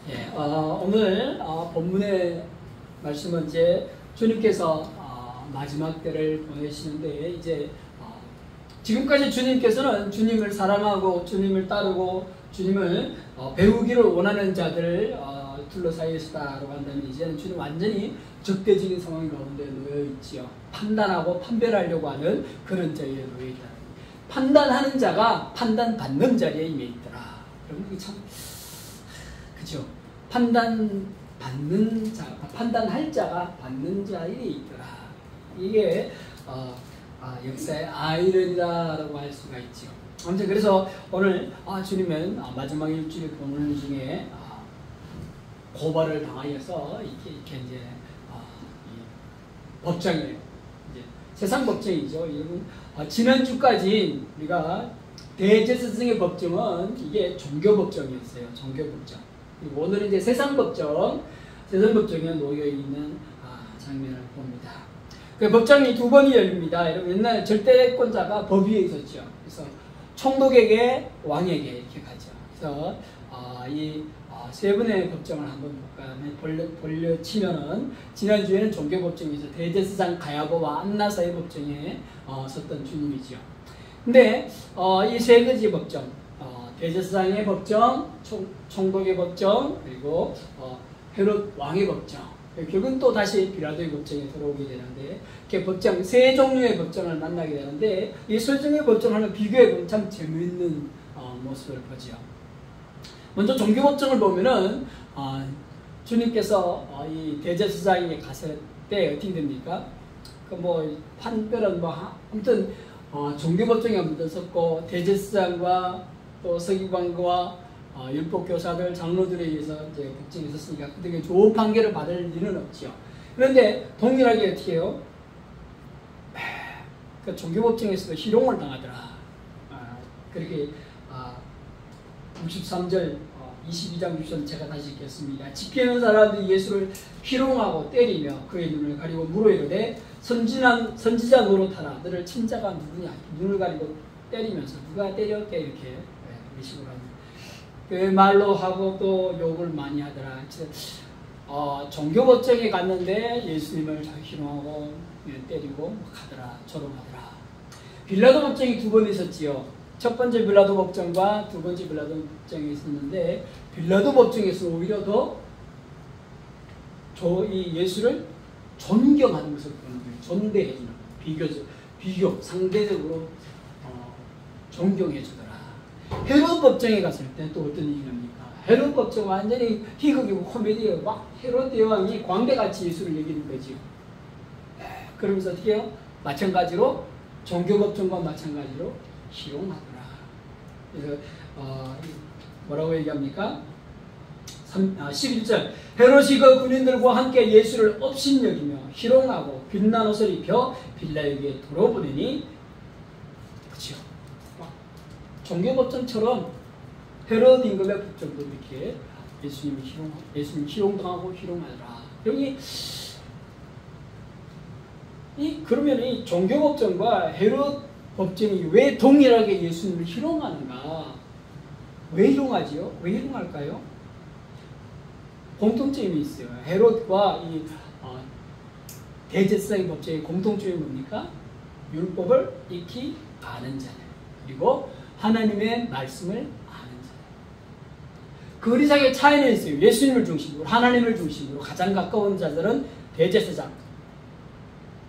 예, 오늘 본문의 말씀은 이제 주님께서 마지막 때를 보내시는데 이제 지금까지 주님께서는 주님을 사랑하고 주님을 따르고 주님을 배우기를 원하는 자들을 둘러싸여 있다라고 한다면 이제는 주님 완전히 적대적인 상황 가운데 놓여 있지요. 판단하고 판별하려고 하는 그런 자리에 놓여 있다. 판단하는 자가 판단받는 자리에 임해 있더라. 여러분 이게 참 그죠? 판단받는 자, 판단할 자가 받는 자리에 있더라. 이게 역사의 아이러니라고 할 수가 있죠. 아무튼 그래서 오늘 주님은 마지막 일주일 본문 중에 고발을 당하여서 이렇게 이제 법정이에요. 이제 세상 법정이죠. 지난주까지 우리가 대제사장의 법정은 이게 종교 법정이었어요. 종교 법정. 그리고 오늘은 이제 세상 법정, 세상 법정에 놓여 있는 장면을 봅니다. 그 법정이 두 번이 열립니다. 여러분 옛날 절대권자가 법 위에 있었죠. 그래서 총독에게 왕에게 이렇게 가죠. 그래서 이 세 번의 법정을 한번 볼까요? 돌려치면은 지난주에는 종교법정에서 대제사장 가야바와 안나사의 법정에 섰던 주님이죠. 근데 이 세 가지 법정, 대제사장의 법정, 총독의 법정, 그리고 헤롯 왕의 법정, 결국은 또 다시 빌라도의 법정에 들어오게 되는데, 이렇게 법정 세 종류의 법정을 만나게 되는데, 이 세 종류의 법정을 비교해 보면 참 재미있는 모습을 보죠. 먼저 종교법정을 보면은 주님께서 이 대제사장에게 갔을 때 어떻게 됩니까? 그 판별은 아무튼 종교법정에 먼저 섰고 대제사장과 또 서기관과 율법교사들 장로들에 의해서 이제 법정에 섰으니까 그들에게 좋은 판결을 받을 일은 없죠. 그런데 동일하게 어떻게 해요? 그 종교법정에서도 희롱을 당하더라. 그렇게 63절 22장 6절 제가 다시 읽겠습니다. 지키는 사람들이 예수를 희롱하고 때리며 그의 눈을 가리고 물어 이르되 선지자 노릇하라. 너를 친자가 누구냐? 눈을 가리고 때리면서 누가 때렸게 이렇게 의식을 합니다. 그 말로 하고 또 욕을 많이 하더라. 종교법정에 갔는데 예수님을 희롱하고 때리고 가더라. 조롱하더라. 빌라도 법정이 두 번 있었지요. 첫 번째 빌라도 법정과 두 번째 빌라도 법정이 있었는데 빌라도 법정에서 오히려 더 이 예수를 존경하는 것을 보는 거예요. 존대해주는 비교 상대적으로 존경해주더라. 헤롯 법정에 갔을 때 또 어떤 일이 납니까? 헤롯 법정은 완전히 희극이고 코미디예요. 막 헤롯 대왕이 광대같이 예수를 여기는 거지요. 그러면서 어떻게 해요? 마찬가지로 종교법정과 마찬가지로 희롱하더라. 그래서 뭐라고 얘기합니까? 11절 헤롯이 그 군인들과 함께 예수를 업신여기며 희롱하고 빛난 옷을 입혀 빌라에게 돌아보내니 그렇죠. 종교법정처럼 헤롯 임금의 법정도 이렇게 예수님 희롱당하고 희롱하더라. 여기 그러면 이 종교법정과 헤롯 법정이 왜 동일하게 예수님을 희롱하는가? 왜 희롱하지요? 왜 희롱할까요? 공통점이 있어요. 헤롯과 이 대제사장의 법정의 공통점이 뭡니까? 율법을 익히 아는 자들, 그리고 하나님의 말씀을 아는 자들. 그 이상의 차이는 있어요. 예수님을 중심으로, 하나님을 중심으로 가장 가까운 자들은 대제사장,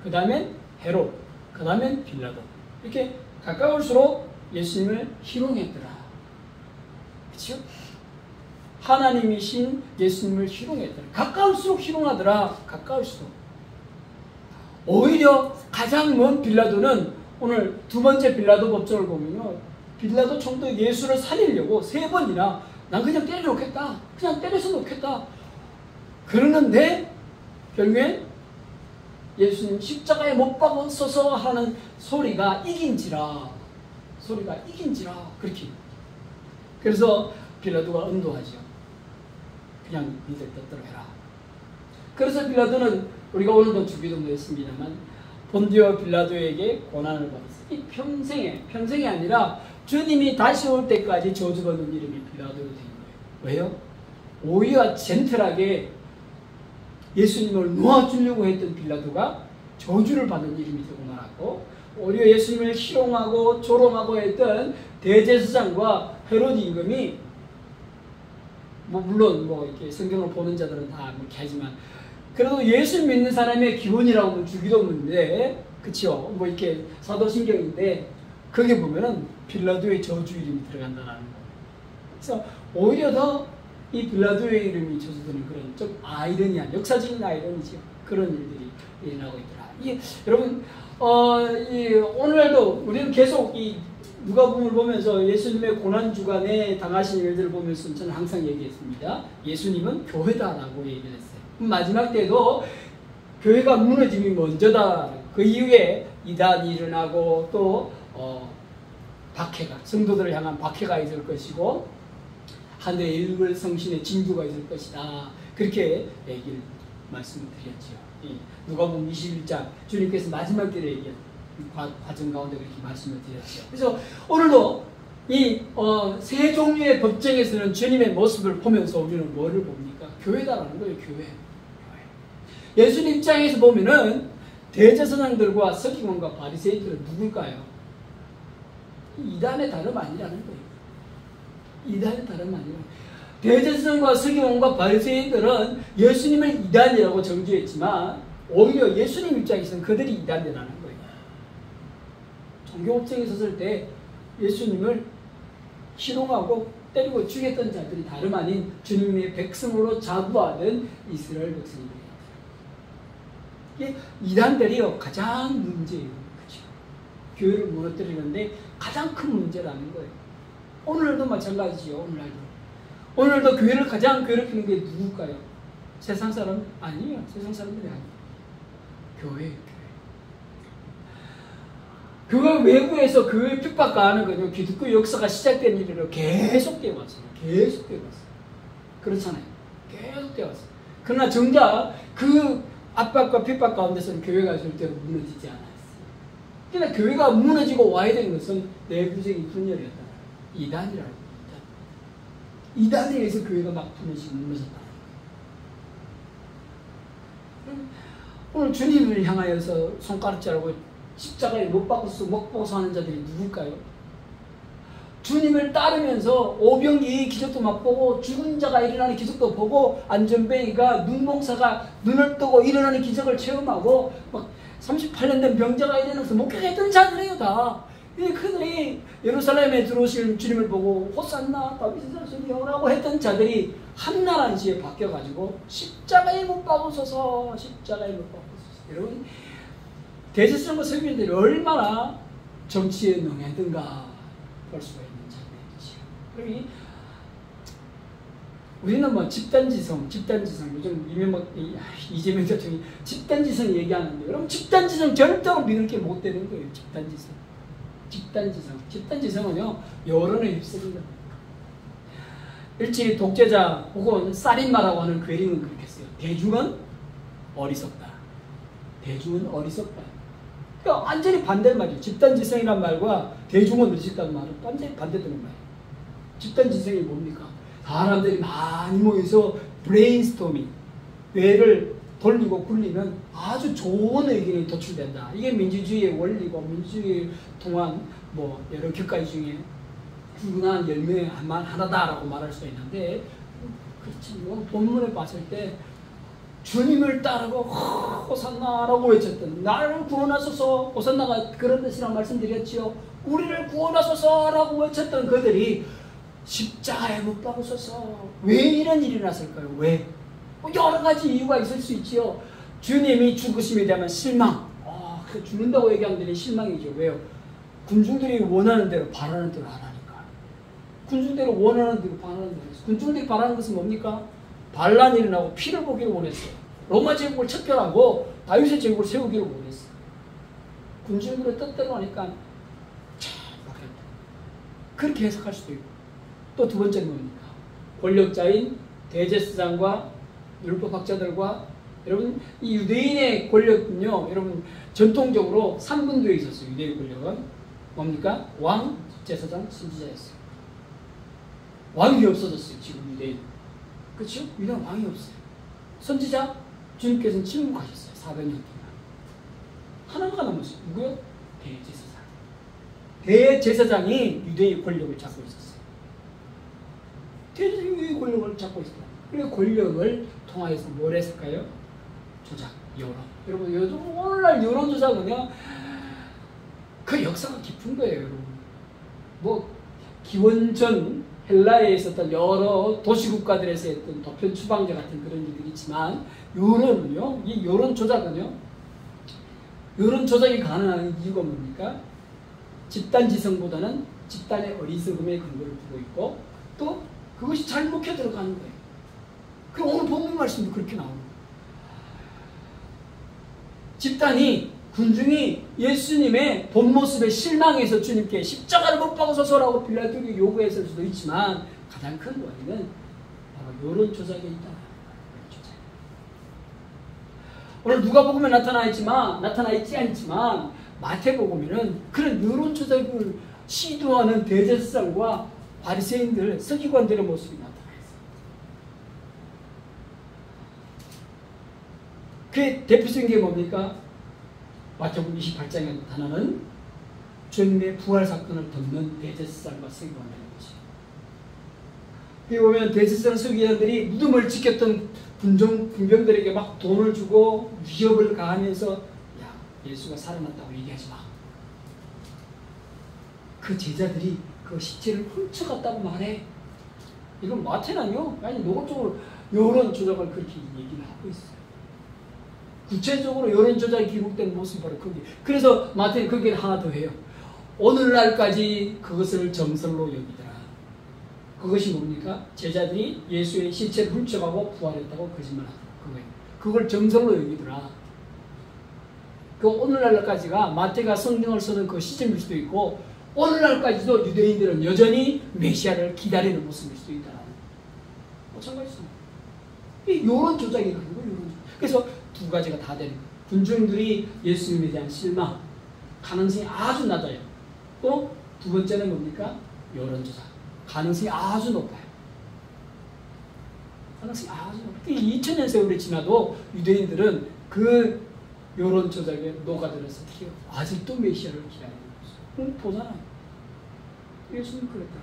그 다음엔 헤롯, 그 다음엔 빌라도. 이렇게 가까울수록 예수님을 희롱했더라. 그렇죠? 하나님이신 예수님을 희롱했더라. 가까울수록 희롱하더라. 가까울수록. 오히려 가장 먼 빌라도는 오늘 두 번째 빌라도 법정을 보면요, 빌라도 총독 예수를 살리려고 세 번이나 난 그냥 때려놓겠다. 그냥 때려서 놓겠다. 그러는데 결국엔 예수님 십자가에 못 박아서서 하는 소리가 이긴지라 그렇게. 그래서 빌라도가 언도하죠. 그냥 니들 뜻대로 해라. 그래서 빌라도는 우리가 오늘도 주기도문에 했습니다만 본디오 빌라도에게 고난을 받았어요. 이 평생이 아니라 주님이 다시 올 때까지 저주받는 이름이 빌라도로 된 거예요. 왜요? 오히려 젠틀하게 예수님을 놓아주려고 했던 빌라도가 저주를 받는 이름이 되고 말았고, 오히려 예수님을 희롱하고 조롱하고 했던 대제사장과 헤로드 임금이 뭐 물론 뭐 이렇게 성경을 보는 자들은 다 그렇게 하지만 그래도 예수 믿는 사람의 기본이라고 하면 주기도문인데, 그쵸? 뭐 이렇게 사도신경인데 거기 보면은 빌라도의 저주 이름이 들어간다는 거. 그래서 오히려 더 이 빌라도의 이름이 저주되는 그런 좀 아이러니한 역사적인 아이러니죠. 그런 일들이 일어나고 있더라. 이게 여러분 오늘도 우리는 계속 이 누가복음을 보면서 예수님의 고난 주간에 당하신 일들을 보면서 저는 항상 얘기했습니다. 예수님은 교회다라고 얘기를 했어요. 마지막 때도 교회가 무너짐이 먼저다. 그 이후에 이단이 일어나고 또 박해가, 성도들을 향한 박해가 있을 것이고 한 대 읽을 성신의 징조가 있을 것이다. 그렇게 얘기를 말씀을 드렸죠. 누가복음 21장 주님께서 마지막 때를 얘기한 과정 가운데 그렇게 말씀을 드렸죠. 그래서 오늘도 이 세 종류의 법정에서는 주님의 모습을 보면서 우리는 뭐를 봅니까? 교회다라는 거예요. 교회. 예수님 입장에서 보면은 대제사장들과 서기관과 바리새인들은 누굴까요? 이단의 다름 아니라는 거예요. 이단의 다름 아니라 대제사장과 서기관과 바리새인들은 예수님을 이단이라고 정죄했지만 오히려 예수님 입장에서는 그들이 이단이라는 거예요. 종교법정에 섰을 때 예수님을 희롱하고 때리고 죽였던 자들이 다름 아닌 주님의 백성으로 자부하던 이스라엘 백성입니다. 이게 이단들이요 가장 문제예요. 그렇죠? 교회를 무너뜨리는데 가장 큰 문제라는 거예요. 오늘도 마찬가지죠. 오늘도 교회를 가장 괴롭히는 게 누굴까요? 세상 사람? 아니에요. 세상 사람들이 아니에요. 교회예요. 교회 외부에서 교회 핍박가하는 거죠. 기독교 역사가 시작된 일으로 계속되어 왔어요. 계속되어 왔어요. 그렇잖아요. 계속되어 왔어요. 그러나 정작 그 압박과 핍박 가운데서는 교회가 절대로 무너지지 않았어요. 그러니까 교회가 무너지고 와야 되는 것은 내부적인 분열이었다. 이단이라고. 이단에 의해서 교회가 막 무너졌다. 오늘 주님을 향하여서 손가락 자르고 십자가에 못 박아서 먹고서 하는 자들이 누굴까요? 주님을 따르면서 오병이 기적도 맛보고 죽은 자가 일어나는 기적도 보고 안전뱅이가 눈봉사가 눈을 뜨고 일어나는 기적을 체험하고 막 38년 된 병자가 일어나서 목격했던 자들이에요. 다. 그들이 예루살렘에 들어오실 주님을 보고 호산나 다윗의 자손이여라고 했던 자들이 한날 한시에 바뀌어가지고 십자가에 못 박으소서, 십자가에 못 박으소서. 여러분 대제사장과 서기관들이 얼마나 정치에 능했던가 볼 수가 있는 장면이지요. 그러니 우리는 뭐 집단지성 요즘 이재명 대통령이 집단지성 얘기하는데, 여러분 집단지성 절대로 믿을 게 못 되는 거예요. 집단지성은요 여론에 휩쓸린다. 일찍이 독재자 혹은 살인마라고 하는 괴링은 그렇게 써요. 대중은 어리석다. 그러니까 완전히 반대는 말이에요. 집단지성이란 말과 대중은 어리석다는 말은 완전히 반대되는 말이에요. 집단지성이 뭡니까? 사람들이 많이 모여서 브레인스토밍, 뇌를 돌리고 굴리면 아주 좋은 의견이 도출된다. 이게 민주주의의 원리고 민주주의를 통한 뭐 여러 격가지 중에 훌륭한 열매의 하나다라고 말할 수 있는데, 그렇지. 본문에 봤을 때 주님을 따르고 호산나라고 외쳤던, 나를 구원하소서, 호산나가 그런 뜻이라고 말씀드렸지요. 우리를 구원하소서라고 외쳤던 그들이 십자가에 못 박으소서. 왜 이런 일이 났을까요? 왜? 여러 가지 이유가 있을 수 있지요. 주님이 죽으심에 대한 실망. 죽는다고 얘기하는 데는 실망이죠. 왜요? 군중들이 원하는 대로 바라는 대로 안 하니까. 군중들이 원하는 대로 바라는 대로 했어요. 군중들이 바라는 것은 뭡니까? 반란이 일어나고 피를 보기를 원했어요. 로마 제국을 척결하고 다윗의 제국을 세우기를 원했어요. 군중들의 뜻대로 하니까 참 막혔다. 그렇게 해석할 수도 있고. 또 두 번째는 뭡니까? 권력자인 대제사장과 율법학자들과, 여러분 이 유대인의 권력은요, 여러분 전통적으로 3군도에 있었어요. 유대인 권력은 뭡니까? 왕, 제사장, 선지자였어요. 왕이 없어졌어요. 지금 유대인. 그렇죠? 유다는 왕이 없어요. 선지자 주님께서는 침묵하셨어요. 400년 동안. 하나가 남았어요. 누구요? 대제사장. 대제사장이 유대의 권력을 잡고 있었어요. 대제사장이 유대의 권력을 잡고 있었어요. 그리고 권력을 통하여서 뭘 했을까요? 조작, 여론. 여러분, 요즘 오늘날 여론 조작은요, 그 역사가 깊은 거예요, 여러분. 뭐 기원전 헬라에 있었던 여러 도시국가들에서 했던 도편 추방제 같은 그런 일들이 있지만, 여론은요, 이 여론 조작은요, 여론 조작이 가능한 이유가 뭡니까? 집단 지성보다는 집단의 어리석음에 근거를 두고 있고, 또 그것이 잘 먹혀 들어가는 거예요. 그 오늘 본문 말씀도 그렇게 나옵니다. 집단이, 군중이 예수님의 본 모습에 실망해서 주님께 십자가를 못 박아서 서라고 빌라도에게 요구했을 수도 있지만, 가장 큰 원인은 바로 여론 조작에 있다. 오늘 누가복음에 나타나 있지 않지만 마태복음에는 그런 여론 조작을 시도하는 대제사장과 바리새인들, 서기관들의 모습이 나타나 있어요. 그 대표적인 게 뭡니까? 마태복음 28장에 나타나는 주님의 부활 사건을 덮는 대제사장과 서기관들의 모습. 여기 보면 대제사장 서기관들이 무덤을 지켰던 군병들에게 막 돈을 주고 위협을 가하면서, 야, 예수가 살아났다고 얘기하지 마. 그 제자들이 그 시체를 훔쳐갔다고 말해. 이건 마태는요, 아니 노골적으로 여론 조작을 그렇게 얘기를 하고 있어요. 구체적으로 여론 조작이 기록된 모습이 바로 거기. 그래서 마태는 거기에 하나 더 해요. 오늘날까지 그것을 정설로 여기더라. 그것이 뭡니까? 제자들이 예수의 시체를 훔쳐가고 부활했다고 거짓말하더라. 그거예요. 그걸 정설로 여기더라. 그 오늘날까지가 마태가 성경을 쓰는 그 시점일 수도 있고, 오늘날까지도 유대인들은 여전히 메시아를 기다리는 모습일 수도 있다. 마찬가지입니다. 이 여론 조작이라는 거예요. 여론 조작. 그래서 두 가지가 다 되는 거예요. 군중들이 예수님에 대한 실망, 가능성이 아주 낮아요. 또 두 번째는 뭡니까? 여론 조작. 가능성이 아주 높아요. 가능성이 아주 높아요. 2000년 세월이 지나도 유대인들은 그 여론 조작에 녹아들어서 아직도 메시아를 기다리는 거죠. 보잖아요. 예수님 그랬다.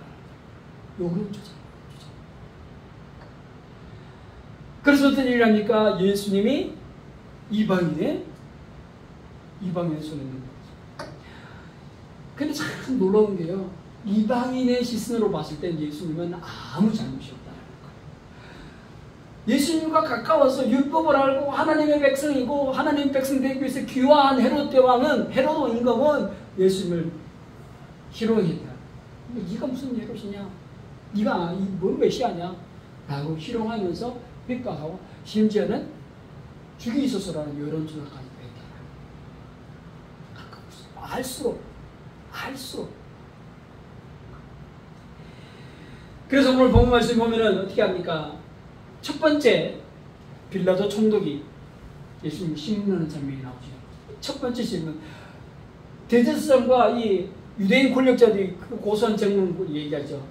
여론 조작. 그래서 어떤 일을 합니까? 예수님이 이방인의 손에 있는 거죠. 근데 참 놀라운 게요. 이방인의 시선으로 봤을 때 예수님은 아무 잘못이 없다는 거예요. 예수님과 가까워서 율법을 알고 하나님의 백성이고 하나님의 백성 되기 위해서 귀화한 헤롯 대왕은, 헤롯 임금은 예수님을 희롱했다. 네가 무슨 헤롯이냐? 네가 뭔 메시아냐? 라고 희롱하면서 핍박하고 심지어는 죽이소서라는 여론조작까지 했다. 알수록. 그래서 오늘 본문 말씀 보면은 어떻게 합니까? 첫 번째, 빌라도 총독이 예수님 신문하는 장면이 나오죠. 첫 번째 질문. 대제사장과 이 유대인 권력자들이 고소한 장면을 얘기하죠.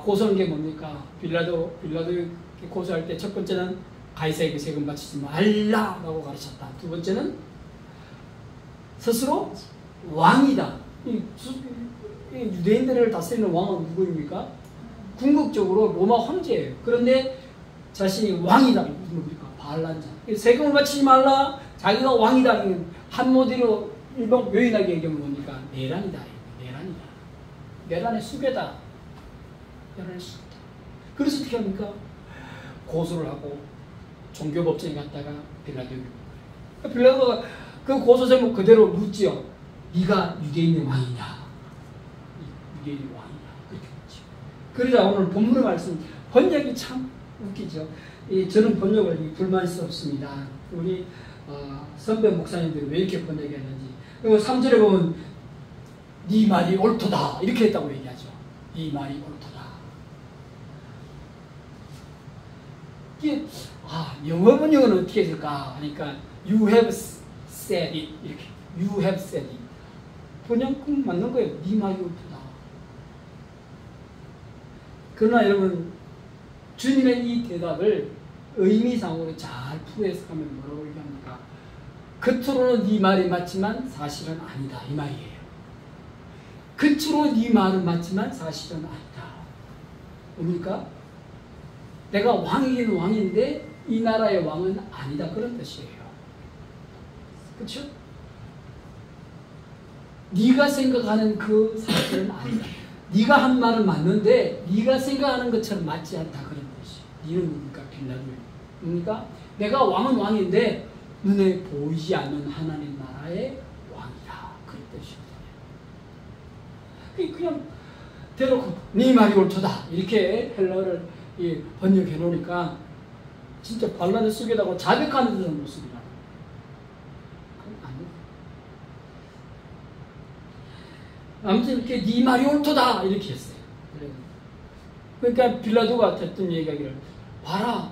고소한 게 뭡니까? 빌라도 고소할 때 첫 번째는 가이사에게 세금 바치지 말라라고 가르쳤다. 두 번째는 스스로 왕이다. 유대인들을 다스리는 왕은 누구입니까? 궁극적으로 로마 황제예요. 그런데 자신이 왕이다. 뭡니까? 반란자. 세금을 바치지 말라. 자기가 왕이다. 한마디로 일본 묘인하게 얘기하면 뭡니까? 내란이다. 내란의 수괴다. 그래서 어떻게 합니까? 고소를 하고 종교법정에 갔다가 빌라도에게 빌라도가 그 고소 제목 그대로 묻지요. 네가 유대인의 왕이냐? 유대인의 왕이냐? 그렇게 묻지. 그러자 오늘 본문의 말씀 번역이 참 웃기죠. 저는 번역을 불만스럽습니다. 우리 선배 목사님들이 왜 이렇게 번역했는지. 그리고 3절에 보면 네 말이 옳도다 이렇게 했다고 얘기하죠. 네 말이 옳도다. 이게 영어 번역은 어떻게 했을까 하니까 you have said it 이렇게 you have said it 번역은 맞는 거예요. 네 말이 옳도다. 그러나 여러분 주님의 이 대답을 의미상으로 잘 풀어해석하면 뭐라고 얘기합니까? 겉으로는 네 말이 맞지만 사실은 아니다 이 말이에요. 겉으로 네 말은 맞지만 사실은 아니다. 뭡니까? 내가 왕이긴 왕인데 이 나라의 왕은 아니다 그런 뜻이에요. 그렇죠? 네가 생각하는 그 사실은 아니다. 네가 한 말은 맞는데 네가 생각하는 것처럼 맞지 않다 그런 뜻이에요. 이는 뭡니까? 빌라도예요. 뭡니까? 내가 왕은 왕인데 눈에 보이지 않는 하나님 나라의 왕이다 그런 뜻이거든요. 그냥 대놓고 네 말이 옳도다 이렇게 헬라어를 번역해 놓으니까 진짜 반란을 쓰게다가 자백하는 듯한 모습이라. 아무튼 이렇게 네 말이 옳도다 이렇게 했어요. 그러니까 빌라도가 했던 얘기하기를 봐라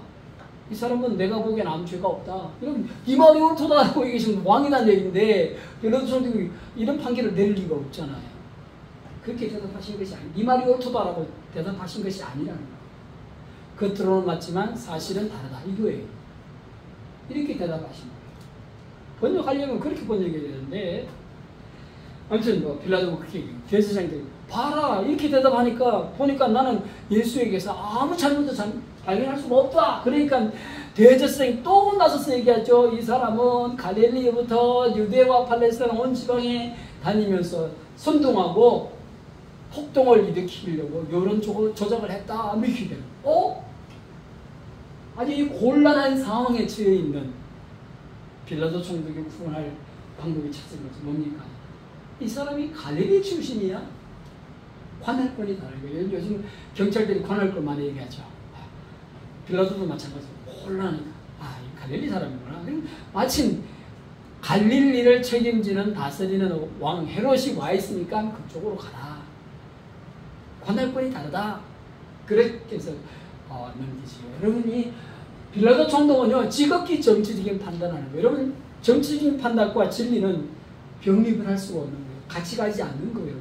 이 사람은 내가 보기엔 아무 죄가 없다. 이런 네 말이 옳도다라고 이게 지금 왕이라는 얘기인데 빌라도 총독이 이런 판결을 내릴 리가 없잖아요. 그렇게 대답하신 것이 아니. 네 말이 옳도다라고 대답하신 것이 아니라는 거예요. 겉으로는 맞지만 사실은 다르다 이거예요. 이렇게 대답하신 거예요. 번역하려면 그렇게 번역해야 되는데 아무튼 뭐 빌라도가 그렇게 얘기해요. 대제사장들이 봐라 이렇게 대답하니까 보니까 나는 예수에게서 아무 잘못도 발견할 수가 없다. 그러니까 대제사장이 또 나서서 얘기하죠. 이 사람은 갈릴리부터 유대와 팔레스타인 온 지방에 다니면서 선동하고 폭동을 일으키려고 여론 조작을 했다. 이렇게 돼요. 아주 이 곤란한 상황에 처해 있는 빌라도 총독이 구원할 방법이 찾은 것이 뭡니까? 이 사람이 갈릴리 출신이야? 관할권이 다른 거예요. 요즘 경찰들이 관할권 많이 얘기하죠. 빌라도도 마찬가지로 곤란하니까 이 갈릴리 사람이구나. 마침 갈릴리를 책임지는 다스리는 왕 헤롯이 와 있으니까 그쪽으로 가라. 관할권이 다르다. 그렇게 해서 넘기지요. 여러분이 빌라도 총독은요 지극히 정치적인 판단하는 거예요. 여러분 정치적인 판단과 진리는 병립을 할 수가 없는 거예요. 같이 가지 않는 거예요.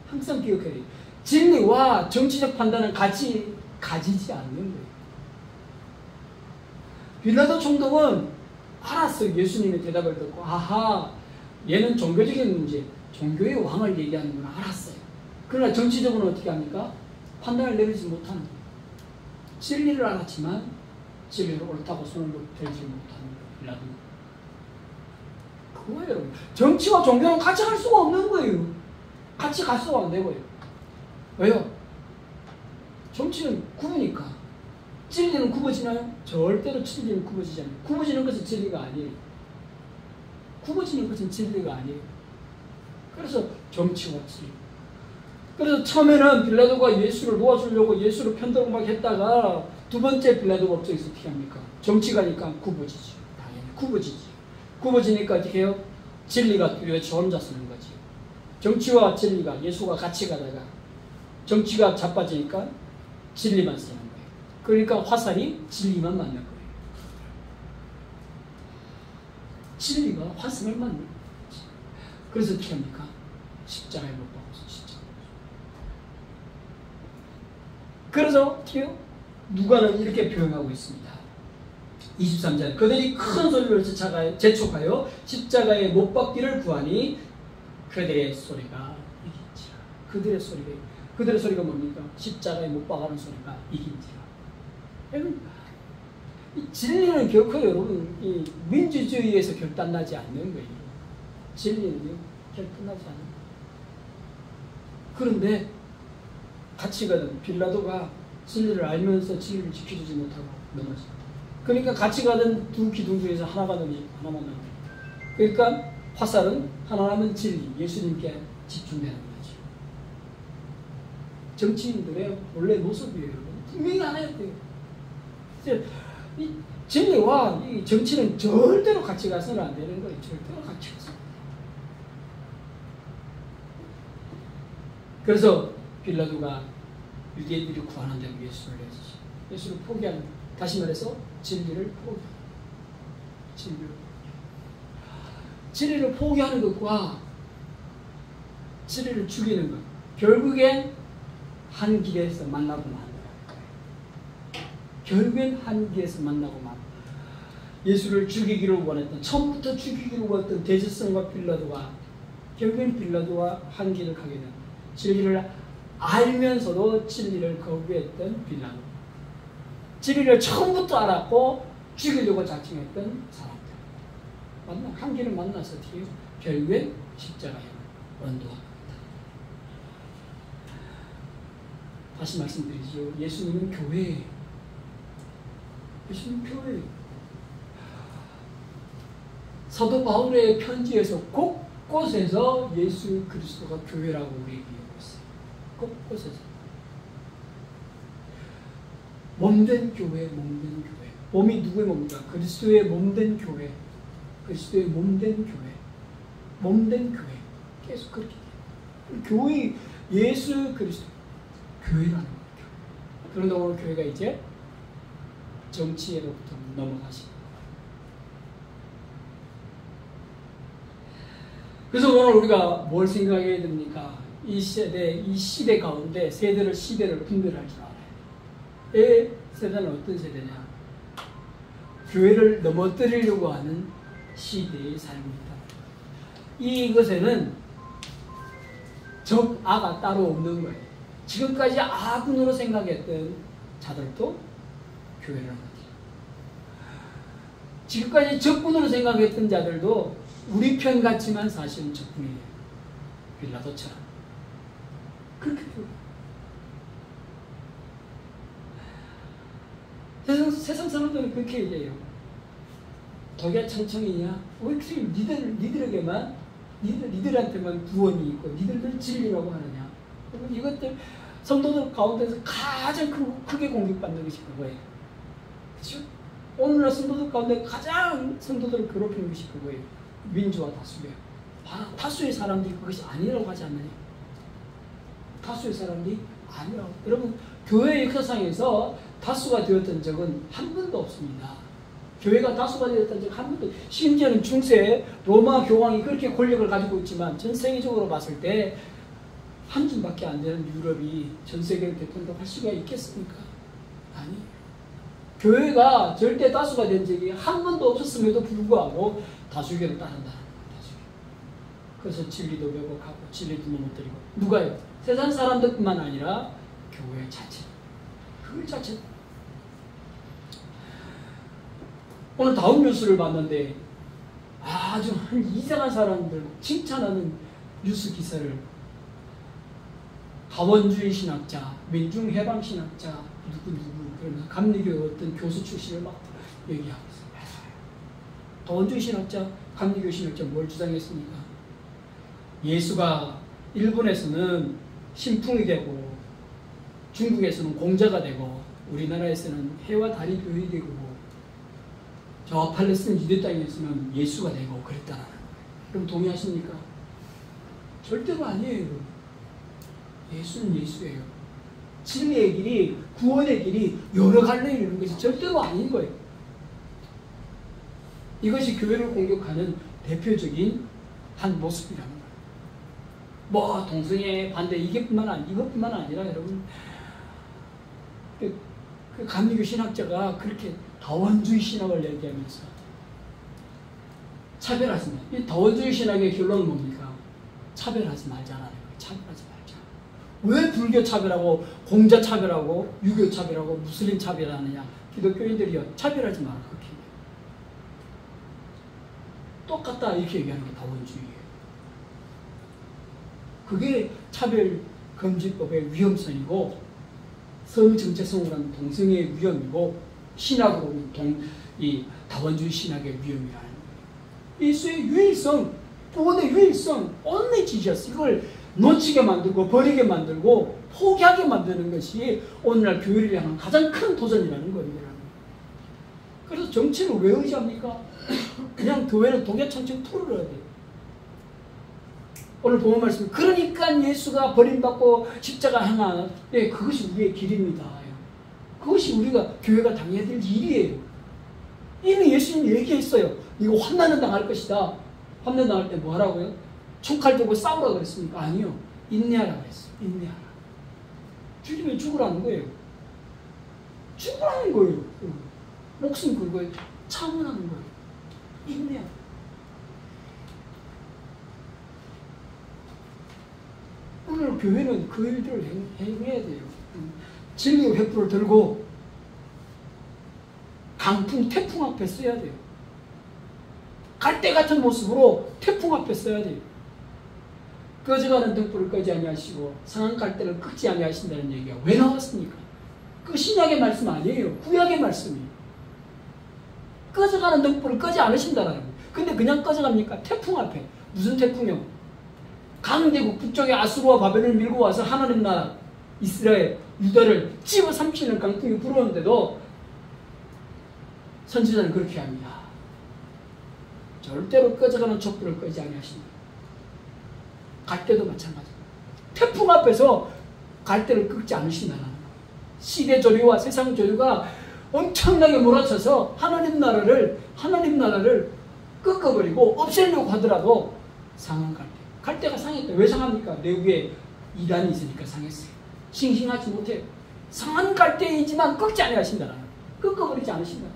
항상 기억해야 돼요. 진리와 정치적 판단은 같이 가지지 않는 거예요. 빌라도 총독은 알았어요. 예수님의 대답을 듣고 아하 얘는 종교적인 문제 종교의 왕을 얘기하는구나 알았어요. 그러나 정치적으로는 어떻게 합니까? 판단을 내리지 못하는 거예요. 진리를 알았지만 진리를 옳다고 손을 들지 못하는 거예요. 빌라도. 그거예요 여러분. 정치와 종교는 같이 갈 수가 없는 거예요. 같이 갈 수가 안 되고요. 왜요? 정치는 구부니까. 진리는 굽어지나요? 절대로 진리는 굽어지지 않아요. 굽어지는 것은 진리가 아니에요. 굽어지는 것은 진리가 아니에요. 그래서 정치와 진리. 그래서 처음에는 빌라도가 예수를 놓아주려고 예수를 편들고 막 했다가 두 번째 빌라도가 업적에서 어떻게 합니까? 정치가니까 굽어지죠. 당연히 굽어지지. 굽어지니까 어떻게 해요? 진리가 뚜렷이 혼자 서는 거지. 정치와 진리가 예수가 같이 가다가 정치가 자빠지니까 진리만 쓰는 거예요. 그러니까 화살이 진리만 맞는 거예요. 진리가 화살을 맞는 거예요. 그래서 어떻게 합니까? 십자가에 못 박아서 십자가. 그래서 어떻게 해요? 누가는 이렇게 표현하고 있습니다. 23절 그들이 큰 소리로 재촉하여 십자가에 못 박기를 구하니 그들의 소리가 이긴지라. 그들의 소리가 뭡니까? 십자가에 못 박아는 소리가 이긴지라. 여러분, 이 진리는 결코 여러분 이 민주주의에서 결단나지 않는 거예요. 진리는요 결단나지 않는 거예요. 그런데 같이 가던 빌라도가 진리를 알면서 진리를 지켜주지 못하고 넘어져. 그러니까 같이 가던 두 기둥 중에서 하나가 넘어지고 하나만 넘어져. 그러니까 화살은 하나라면 진리, 예수님께 집중되는 거죠. 정치인들의 원래 모습이에요. 분명히 하나야 돼요. 이 진리와 이 정치는 절대로 같이 가서는 안 되는 거예요. 절대로 같이 가서. 그래서 빌라도가 유대인들이 구하는다고 예수를 내주시. 예수를 포기하는, 다시 말해서 진리를 포기하는. 진리를 포기하는 것과 진리를 죽이는 것. 결국엔 한 길에서 만나고 마는 거예요. 결국엔 한계에서 만나고 말. 예수를 죽이기를 원했던, 처음부터 죽이기를 원했던 대제사장과 빌라도가 결국엔 빌라도와 한계를 가게 된, 진리를 알면서도 진리를 거부했던 빌라도, 진리를 처음부터 알았고 죽이려고 작정했던 사람들, 한계를 만나서 결국엔 십자가에 원도합니다. 다시 말씀드리죠. 예수님은 교회예요. 예수님은 교회예요. 사도 바울의 편지에서 곳곳에서 예수 그리스도가 교회라고 우리에게 얘기하고 있어요. 곳곳에서. 몸된 교회, 몸된 교회. 몸이 누구의 몸입니까? 그리스도의 몸된 교회. 그리스도의 몸된 교회. 몸된 교회. 계속 그렇게 돼요. 교회, 예수 그리스도. 교회라는 거예요. 그런데 오늘 교회가 이제 정치에로부터 넘어가시고. 그래서 오늘 우리가 뭘 생각해야 됩니까? 이 시대 가운데 시대를 분별할 줄 알아요. 이 세대는 어떤 세대냐? 교회를 넘어뜨리려고 하는 시대의 삶입니다. 이것에는 악아 따로 없는 거예요. 지금까지 아군으로 생각했던 자들도 교회를 넘어뜨려요. 지금까지 적군으로 생각했던 자들도 우리 편 같지만 사실은 적군이에요. 빌라도처럼. 그렇게 세상 사람들은 그렇게 얘기해요. 독야 청청이냐? 왜 니들에게만, 니들한테만 구원이 있고 니들들 진리라고 하느냐? 이것들 성도들 가운데서 가장 크게 공격받는 것이 그거예요. 그렇죠? 오늘날 성도들 가운데 가장 성도들을 괴롭히는 것이 그거예요. 민주와 다수예요. 다수의 사람들이 그것이 아니라고 하지 않느냐? 다수의 사람들이 아니라고. 여러분, 교회 역사상에서 다수가 되었던 적은 한 번도 없습니다. 교회가 다수가 되었던 적 한 번도. 심지어는 중세 로마 교황이 그렇게 권력을 가지고 있지만 전 세계적으로 봤을 때 한 줌밖에 안 되는 유럽이 전 세계를 대통령 할 수가 있겠습니까? 아니. 교회가 절대 다수가 된 적이 한 번도 없었음에도 불구하고 다수결을 따른다는 거예요. 그래서 진리도 왜곡하고 진리도 넘어뜨리고. 누가요? 세상 사람들뿐만 아니라 교회 자체. 그 자체. 오늘 다운 뉴스를 봤는데 아주 이상한 사람들 칭찬하는 뉴스 기사를 다원주의 신학자, 민중해방 신학자, 누구 그러면서 감리교 어떤 교수 출신을 막 얘기하고 있어요. 다원주의 신학자, 감리교 신학자 뭘 주장했습니까? 예수가 일본에서는 신풍이 되고 중국에서는 공자가 되고 우리나라에서는 해와 달이 별이 되고 저 팔레스타인 유대 땅에서는 예수가 되고 그랬다는 거예요. 그럼 동의하십니까? 절대로 아니에요. 예수는 예수예요. 진리의 길이, 구원의 길이 여러 갈래 이런 것이 절대로 아닌 거예요. 이것이 교회를 공격하는 대표적인 한 모습이라는 거예요. 뭐 동성애 반대 이것뿐만 아니라 여러분 그 감리교 신학자가 그렇게 다원주의 신학을 얘기하면서 차별하지 마. 이 다원주의 신학의 결론은 뭡니까? 차별하지 말자라는 거예요. 차별하지 말자. 왜 불교 차별하고 공자 차별하고 유교 차별하고 무슬림 차별하느냐? 기독교인들이요 차별하지 마라 그렇게 똑같다 이렇게 얘기하는 게 다원주의예요. 그게 차별금지법의 위험성이고 성정체성으로 하는 동성애의 위험이고 신학으로는 이 다원주의 신학의 위험이라는 거예요. 예수의 유일성, 구원의 유일성, only Jesus 이걸 놓치게 만들고 버리게 만들고 포기하게 만드는 것이 오늘날 교회를 향한 가장 큰 도전이라는 거예요. 그래서 정치를 왜 의지합니까? 그냥 교회는 독야청청 털어야 돼요. 오늘 본문 말씀 그러니까 예수가 버림받고 십자가 향한 그것이 우리의 길입니다. 그것이 우리가 교회가 당해야 될 일이에요. 이미 예수님이 얘기했어요. 이거 환난은 당할 것이다. 환난 당할 때 뭐 하라고요? 총칼 들고 싸우라 그랬습니까? 아니요. 인내하라 그랬어요. 인내하라. 죽이면 죽으라는 거예요. 죽으라는 거예요. 목숨 걸고 참으라는 거예요. 인내야. 오늘 교회는 그 일들을 행해야 돼요. 진리의 횃불을 들고 강풍, 태풍 앞에 써야 돼요. 갈대 같은 모습으로 태풍 앞에 써야 돼요. 꺼져가는 등불을 끄지 아니하시고 상한 갈대를 끄지 아니하신다는 얘기가 왜 나왔습니까? 그 신약의 말씀 아니에요. 구약의 말씀이에요. 꺼져가는 등불을 끄지 않으신다라는 거예요. 근데 그냥 꺼져갑니까? 태풍 앞에. 무슨 태풍이요? 강대국 북쪽에 아수르와 바벨을 밀고 와서 하나님 나라 이스라엘, 유다를 집어삼키는 강풍이 불어오는데도 선지자는 그렇게 합니다. 절대로 꺼져가는 촛불을 끄지 아니하신다. 갈대도 마찬가지입니다. 태풍 앞에서 갈대를 끄지 않으신다는 거예요. 시대 조류와 세상 조류가 엄청나게 몰아쳐서 하나님 나라를 꺾어버리고 없애려고 하더라도 상한 갈대. 갈대가 상했다. 왜 상합니까? 내 위에 이단이 있으니까 상했어요. 싱싱하지 못해요. 상한 갈대이지만 꺾지 아니하신다는 거예요. 꺾어버리지 않으신다.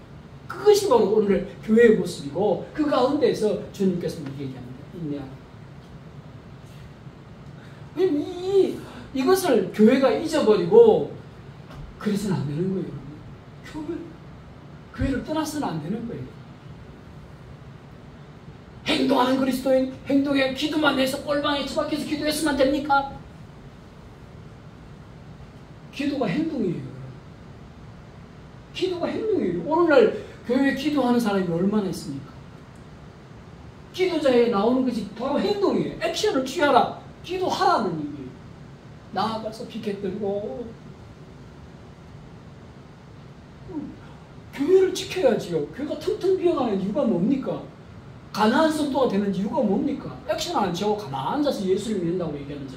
그것이 바로 오늘 교회의 모습이고 그 가운데에서 주님께서 얘기합니다. 인내하라. 이것을 교회가 잊어버리고 그래서는 안 되는 거예요. 교회를 떠나서는 안 되는 거예요. 행동하는 그리스도인, 행동에 기도만 해서 꼴방에 처박혀서 기도했으면 됩니까? 기도가 행동이에요. 기도가 행동이에요. 오늘날 교회에 기도하는 사람이 얼마나 있습니까? 기도자에 나오는 것이 바로 행동이에요. 액션을 취하라. 기도하라는 얘기예요. 나아가서 피켓 들고 교회를 지켜야지요. 교회가 텅텅 비어가는 이유가 뭡니까? 가난한 성도가 되는 이유가 뭡니까? 액션 안 취하고 가만히 앉아서 예수를 믿는다고 얘기하는 자.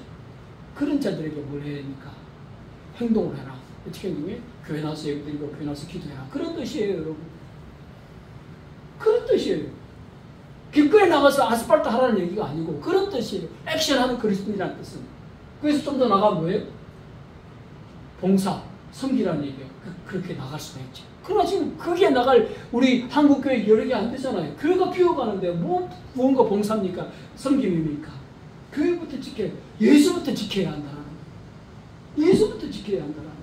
그런 자들에게 뭘 해야 됩니까? 행동을 해라. 어떻게 행동해? 교회 나와서 예배드리고 교회 나와서 기도해라. 그런 뜻이에요, 여러분. 그런 뜻이에요. 길거리에 나가서 아스팔트 하라는 얘기가 아니고 그런 뜻이에요. 액션하는 그리스도인이라는 뜻은. 그래서 좀 더 나가면 뭐예요? 봉사, 섬기라는 얘기예요. 그렇게 나갈 수가 있죠. 그러나 지금 거기에 나갈 우리 한국교회 여러 개 안 되잖아요. 교회가 비워가는데 무언가 봉사입니까? 섬김입니까? 교회부터 지켜야, 예수부터 지켜야 한다는 거예요. 예수부터 지켜야 한다는 거예요.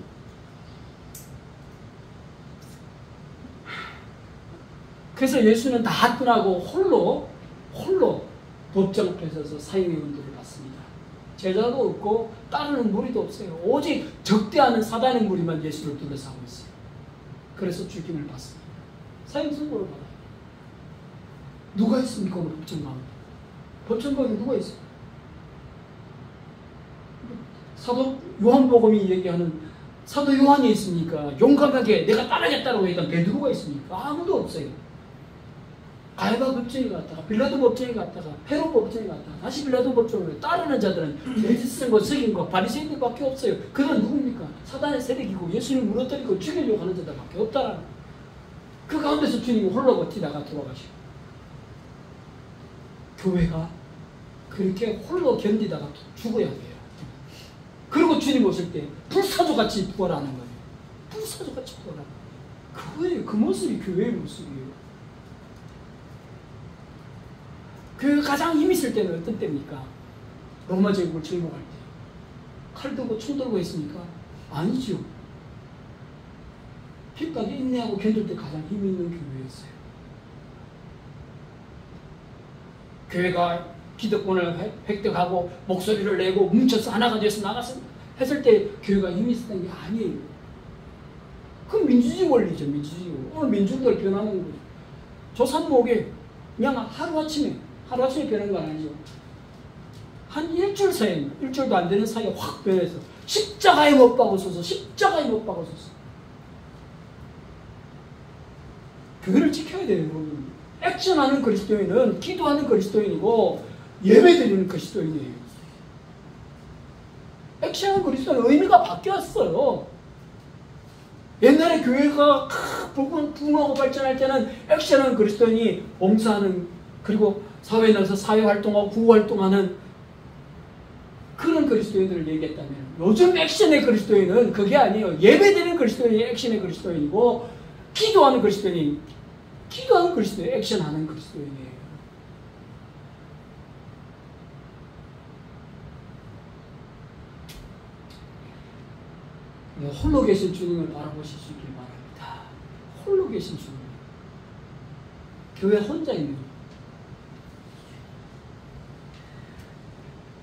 그래서 예수는 다 떠나고 홀로 법정 앞에 서서 사형의 문들을 받습니다. 제자도 없고 따르는 무리도 없어요. 오직 적대하는 사단의 무리만 예수를 둘러싸고 있어요. 그래서 죽임을 받습니다. 사형 선고를 받아요. 누가 있습니까? 오늘 법정 가운데. 법정 가운데 누가 있어요? 사도 요한복음이 얘기하는 사도 요한이 있습니까? 용감하게 내가 따르겠다고 했던 베드로가 있습니까? 아무도 없어요. 가야바 법정에 갔다가 빌라도 법정에 갔다가 헤롯 법정에 갔다가 다시 빌라도 법정으로 따르는 자들은 죄짓은 석인과 바리새인들밖에 없어요. 그건 누굽니까? 사단의 세력이고 예수님을 무너뜨리고 죽이려고 하는 자들밖에 없다라는 거예요. 그 가운데서 주님이 홀로 버티다가 돌아가시고 교회가 그렇게 홀로 견디다가 죽어야 돼요. 그리고 주님 오실 때 불사조같이 부활하는 거예요. 불사조같이 부활하는 거예요. 그거예요. 그 모습이 교회의 모습이에요. 교회가 가장 힘이 있을 때는 어떤 때입니까? 로마 제국을 정복할 때. 칼 들고 총 들고 있습니까? 아니죠. 피까지 인내하고 견딜 때 가장 힘이 있는 교회였어요. 교회가 기득권을 획득하고 목소리를 내고 뭉쳐서 하나가 돼서 나갔을 했을 때 교회가 힘이 있었던 게 아니에요. 그건 민주주의 원리죠. 민주주의 원리. 오늘 민주주의가 변하는 거죠. 조선목에 그냥 하루아침에 변한 건 아니죠. 한 일주일 사이에, 일주일도 안 되는 사이에 확 변해서 십자가에 못 박으소서, 십자가에 못 박으소서. 교회를 지켜야 돼요, 여러분. 액션하는 그리스도인은 기도하는 그리스도인이고 예배드리는 그리스도인이에요. 액션하는 그리스도인은 의미가 바뀌었어요. 옛날에 교회가 부흥하고 발전할 때는 액션하는 그리스도인이 봉사하는, 그리고 사회에 나가서 사회활동하고 구호활동하는 그런 액션하는 그리스도인들을 얘기했다면 요즘 액션의 그리스도인은 그게 아니에요. 예배드리는 그리스도인이 액션의 그리스도인이고 기도하는 그리스도인이 액션하는 그리스도인이에요. 홀로 계신 주님을 바라보실 수 있길 바랍니다. 홀로 계신 주님. 교회 혼자 있는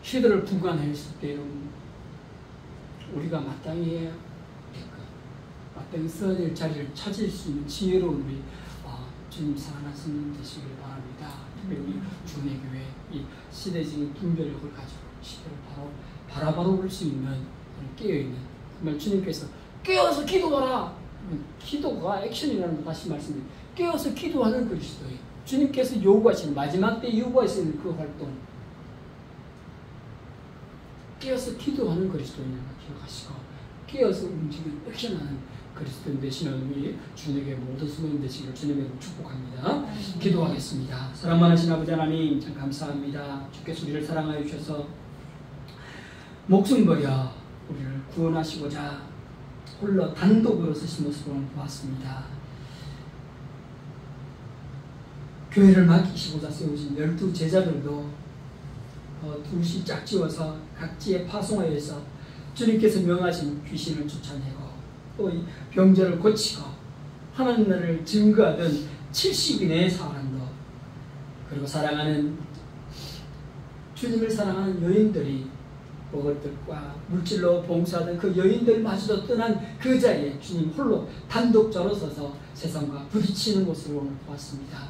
시대를 분간했을 때는 우리가 마땅히 써야 될 자리를 찾을 수 있는 지혜로운 우리 주님 사랑하시는 되시길 바랍니다. 특별히 우리 주님의 교회 이 시대적인 분별력을 가지고 시대를 바라보고 볼 수 있는 깨어있는 정말 주님께서 깨어서 기도하라. 기도가 액션이라는 거 다시 말씀드립니다. 깨어서 기도하는 그리스도인. 주님께서 요구하시는 마지막 때 요구하시는 그 활동. 깨어서 기도하는 그리스도인을 기억하시고 깨어서 움직이는 액션하는 그리스도인 되시는 우리 주님에게 모든 수고인 되시기를 주님의 축복합니다. 기도하겠습니다. 사랑 많으신 아버지 하나님 참 감사합니다. 주께서 우리를 사랑하여 주셔서 목숨 버려 우리를 구원하시고자 홀로 단독으로 서신 모습을 보았습니다. 교회를 맡기시고자 세우신 12 제자들도 둘씩 짝지어서 각지에 파송하여서 주님께서 명하신 귀신을 쫓아내고 또 이 병자를 고치고 하나님 나라를 증거하던 70인의 사람도 그리고 사랑하는 주님을 사랑하는 여인들이 먹을 것과 물질로 봉사하던 그 여인들마저도 떠난 그 자리에 주님 홀로 단독자로 서서 세상과 부딪히는 모습을 오늘 보았습니다.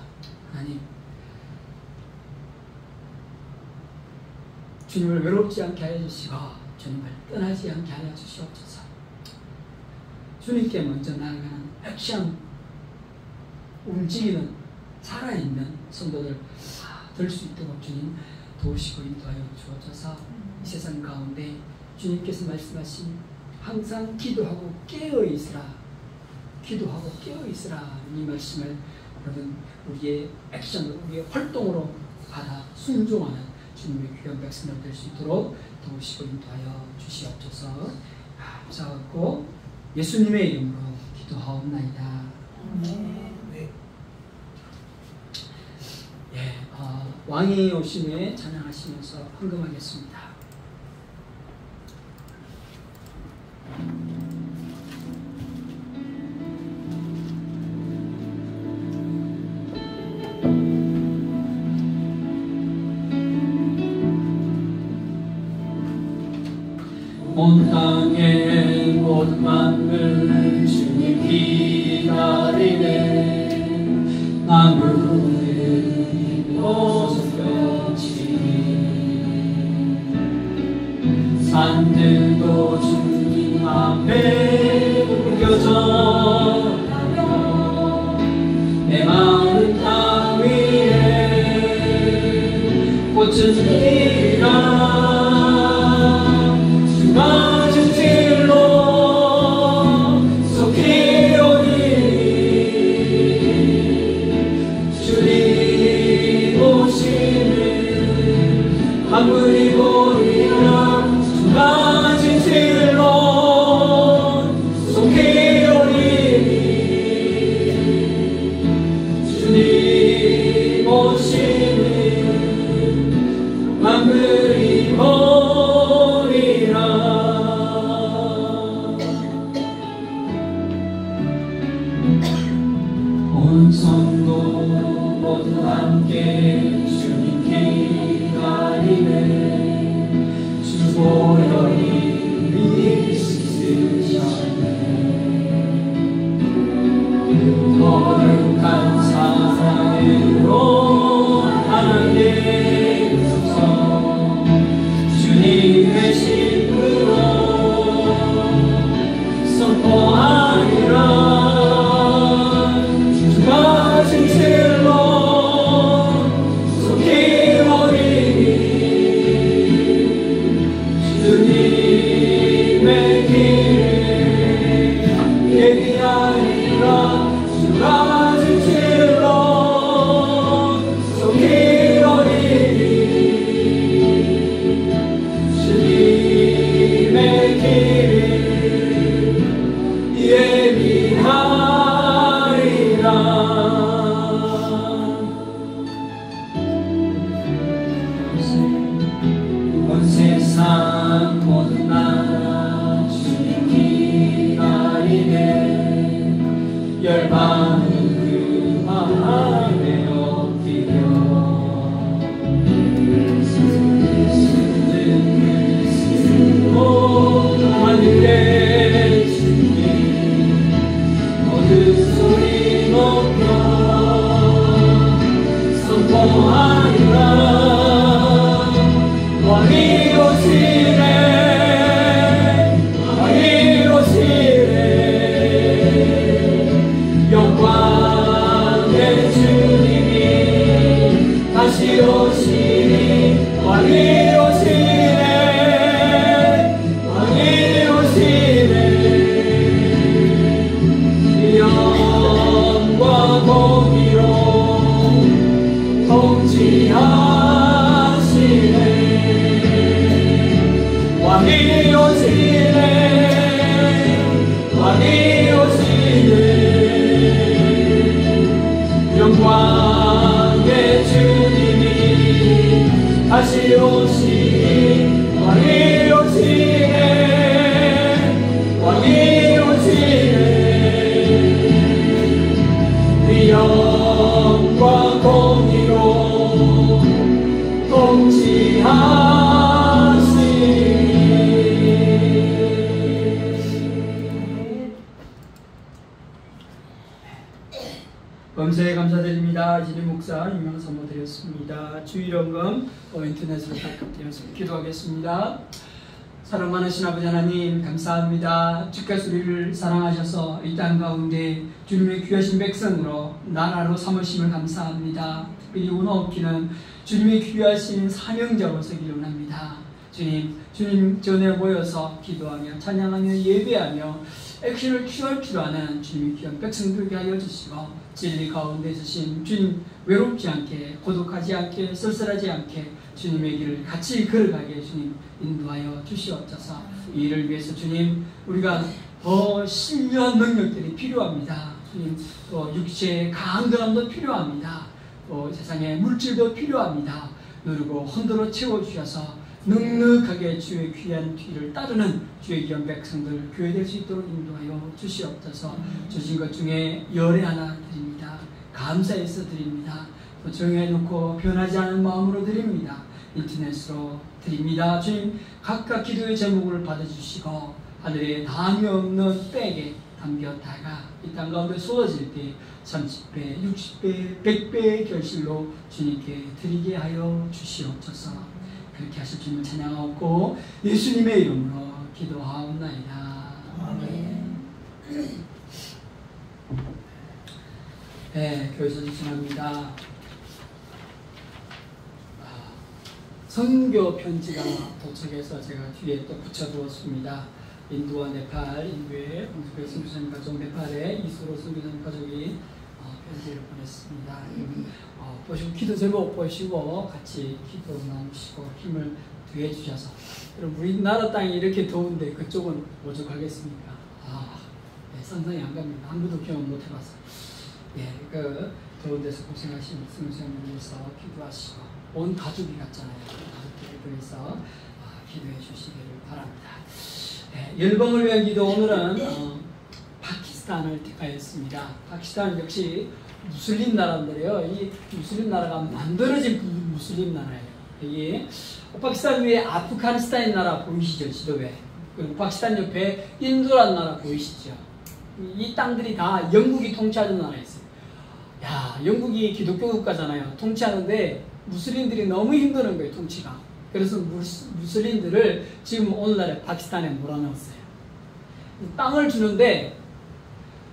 하나님 주님을 외롭지 않게 하여 주시고 주님을 떠나지 않게 하여 주시옵소서. 주님께 먼저 나아가는 액션 움직이는 살아있는 성도들 될 수 있도록 주님 도우시고 인도하여 주옵소서. 이 세상 가운데 주님께서 말씀하신 항상 기도하고 깨어있으라 기도하고 깨어있으라 이 말씀을 여러분 우리의 액션으로 우리의 활동으로 받아 순종하는 주님의 귀한 백성들 될 수 있도록 도우시고 인도하여 주시옵소서. 감사하고 예수님의 이름으로 기도하옵나이다. 왕이 오심에 찬양하시면서 헌금하겠습니다. 온 땅의 온 만물 주님 기다리네 나무는 보석같이 산들도 주님 앞에 우겨져 내 마음 땅 위에 꽃은 피라 맞은 길로 속히 오니 주님 오시는 하늘이 보이라 맞은 길로 속히 오니 주님 오시는 하늘이 보이라 온 성도 모두 함께 주님 기다리네 주 보혈이 있으셨네 거룩한 사랑으로 하나님께서 주님의 신부로 선포하리라 주님 왕이 오시네 영광의 주님이 다시 오시니 왕이 오시네 왕이 오시네 위엄과 공의로 통치하시니 범사에 감사드립니다. 진희 목사 유명 선모 드렸습니다. 주일원금 인터넷으로 발급되어서 기도하겠습니다. 사랑 많으신 아버지 하나님 감사합니다. 주께서 우리를 사랑하셔서 이 땅 가운데 주님의 귀하신 백성으로 나라로 삼으심을 감사합니다. 특별히 오늘 없기는 주님의 귀하신 사명자로 서기를 원합니다. 주님 전에 모여서 기도하며 찬양하며 예배하며 액션을 취할 줄 아는 주님의 귀한 백성들에게 하여 주시고 진리 가운데 서신 주님 외롭지 않게 고독하지 않게 쓸쓸하지 않게 주님의 길을 같이 걸어가게 주님 인도하여 주시옵소서. 이 일을 위해서 주님 우리가 더 신령한 능력들이 필요합니다. 주님 또 육체의 강건함도 필요합니다. 또 세상의 물질도 필요합니다. 누르고 흔들어 채워주셔서 넉넉하게 주의 귀한 뒤를 따르는 주의 귀한 백성들 교회될 수 있도록 인도하여 주시옵소서. 주신 것 중에 열애 하나 드립니다. 감사해서 드립니다. 또 정해놓고 변하지 않은 마음으로 드립니다. 인터넷으로 드립니다. 주님 각각 기도의 제목을 받아주시고 하늘에 담이 없는 백에 담겼다가 이 땅 가운데 쏟아질 때 30배, 60배, 100배의 결실로 주님께 드리게 하여 주시옵소서. 그렇게 하실 주님을 찬양하고 예수님의 이름으로 기도하옵나이다. 아멘. 네, 교회에서 진행합니다. 선교 편지가 도착해서 제가 뒤에 또 붙여두었습니다. 인도와 네팔, 인도의 홍수배 선교사님 가족, 네팔의 이수로 선교사님 가족이 편지를 보냈습니다. 보시고 기도 제목 보시고 같이 기도 나누시고 힘을 더해 주셔서 여러분 우리나라 땅이 이렇게 더운데 그쪽은 오죽하겠습니까? 네, 상상이 안 갑니다. 한 번도 경험 못 해봐서 그 더운 데서 고생하신 선교사님을 위해서 기도하시고 온 가족이 갔잖아요. 가족들을 위해서 기도해 주시기를 바랍니다. 열방을 위한 기도 오늘은 파키스탄을 택하였습니다. 파키스탄은 역시 무슬림 나라인데요. 이 무슬림 나라가 만들어진 무슬림 나라예요. 이게 파키스탄 위에 아프가니스탄 나라 보이시죠? 지도에. 그리고 파키스탄 옆에 인도란 나라 보이시죠? 이 땅들이 다 영국이 통치하던 나라였어요. 야, 영국이 기독교 국가잖아요. 통치하는데 무슬림들이 너무 힘드는 거예요, 통치가. 그래서 무슬림들을 지금 오늘날에 파키스탄에 몰아넣었어요. 땅을 주는데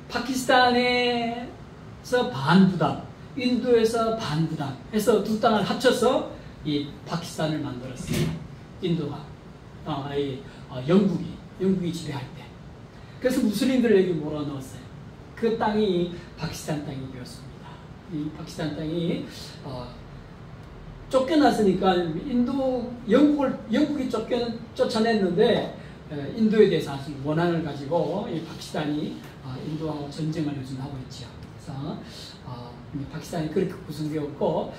파키스탄에서 반부담, 인도에서 반부담 해서 두 땅을 합쳐서 이 파키스탄을 만들었어요. 인도가 영국이 지배할 때. 그래서 무슬림들을 여기 몰아넣었어요. 그 땅이 파키스탄 땅이 되었습니다. 이 파키스탄 땅이 쫓겨났으니까 영국이 쫓아냈는데 인도에 대해서 아주 원한을 가지고 이 파키스탄이 인도하고 전쟁을 요즘 하고 있죠. 그래서 파키스탄이 그렇게 구성되었고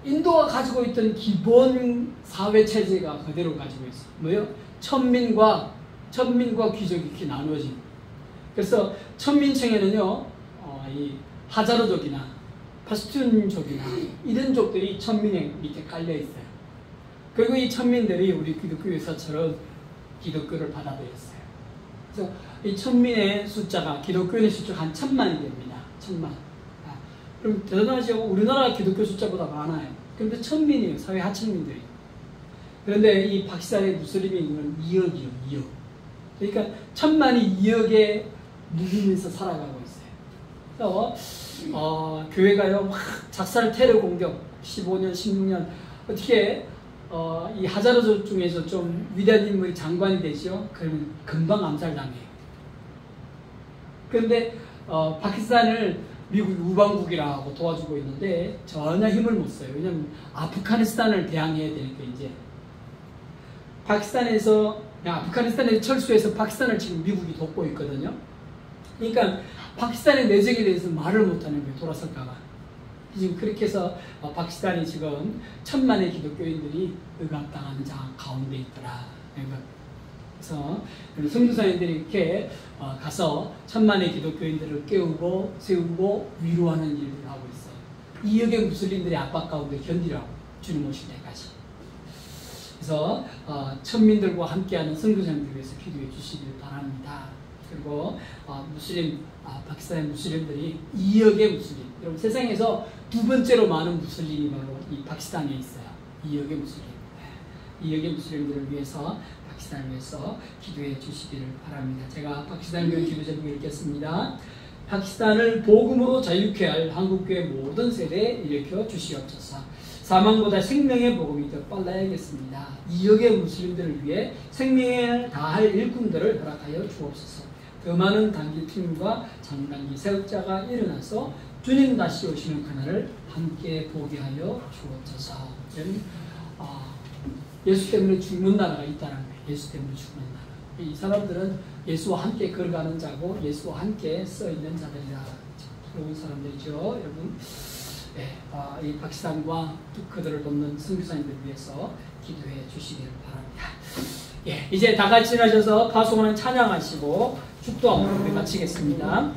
인도가 가지고 있던 기본 사회 체제가 그대로 가지고 있어요. 뭐요? 천민과 귀족이 이렇게 나누어진. 그래서 천민층에는요, 이 하자르족이나 파스툰족이나 이런 족들이 천민의 밑에 깔려 있어요. 그리고 이 천민들이 우리 기독교에서처럼 기독교를 받아들였어요. 그래서 이 천민의 숫자가 기독교인의 숫자가 한 1000만이 됩니다. 1000만. 그럼 대단하죠. 우리나라 기독교 숫자보다 많아요. 그런데 천민이에요. 사회 하층민들이. 그런데 이 파키스탄의 무슬림의 인구는 2억이요. 2억. 그러니까 1000만이 2억에 묵으면서 살아가고 있어요. 그래서 교회가요 막 작살 테러 공격 15년 16년 어떻게 이 하자르족 중에서 좀 위대한 인물이 장관이 되죠. 그러면 금방 암살당해요. 그런데 파키스탄을 미국이 우방국이라고 도와주고 있는데 전혀 힘을 못 써요. 왜냐하면 아프가니스탄을 대항해야 되니까 이제 파키스탄에서 아프가니스탄의 철수해서 파키스탄을 지금 미국이 돕고 있거든요. 그러니까 파키스탄의 내정에 대해서 말을 못하는 거예요. 돌아설까봐. 지금 그렇게 해서 파키스탄이 지금 1000만의 기독교인들이 억압당하는 자 가운데 있더라. 그래서 선교사님들이 이렇게 가서 1000만의 기독교인들을 깨우고 세우고 위로하는 일을 하고 있어요. 2억의 무슬림들의 압박 가운데 견디라고 주님 오실 때까지. 그래서 천민들과 함께하는 선교사님들 위해서 기도해 주시길 바랍니다. 그리고 파키스탄의 무슬림들이 2억의 무슬림. 여러분 세상에서 두 번째로 많은 무슬림이 바로 이 파키스탄에 있어요. 2억의 무슬림. 2억의 무슬림들을 위해서 파키스탄을 위해서 기도해 주시기를 바랍니다. 제가 파키스탄 교회 기도 제목을 읽겠습니다. 파키스탄을 복음으로 자유케 할 한국교회 모든 세대에 일으켜 주시옵소서. 사망보다 생명의 복음이 더 빨라야겠습니다. 2억의 무슬림들을 위해 생명을 다할 일꾼들을 허락하여 주옵소서. 더 많은 단기팀과 장단기 사역자가 일어나서 주님 다시 오시는 그날을 함께 보게 하여 주옵소서. 예수 때문에 죽는 나라가 있다는 거예요. 예수 때문에 죽는 나라. 이 사람들은 예수와 함께 걸어가는 자고 예수와 함께 써 있는 자들이라. 그런 사람들이죠, 여러분. 이 파키스탄과 그들을 돕는 선교사님들을 위해서 기도해 주시기를 바랍니다. 이제 다 같이 일어나셔서 파송하는 찬양하시고 축도하고 마치겠습니다.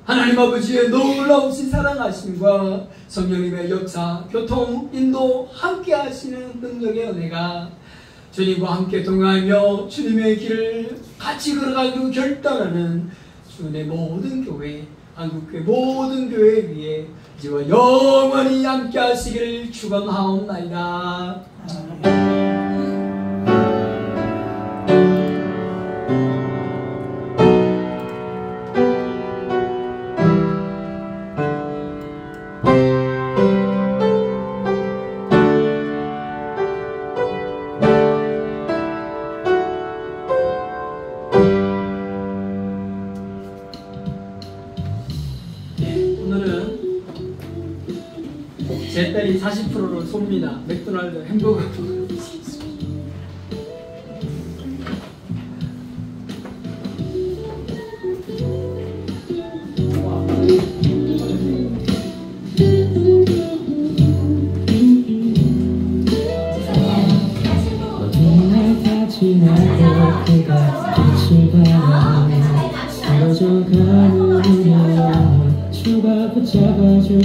하나님 아버지의 놀라우신 사랑하심과 성령님의 역사, 교통, 인도 함께 하시는 능력의 은혜가 주님과 함께 동행하며 주님의 길을 같이 걸어가기로 결단하는 주님의 모든 교회, 한국교회 모든 교회 위에 이제와 영원히 함께 하시기를 축원하옵나이다. 제 딸이 40%를 쏩니다. 맥도날드 햄버거. 지나고 그가 빛을 발하 쓰러져가는 우리와 주가 붙잡아줄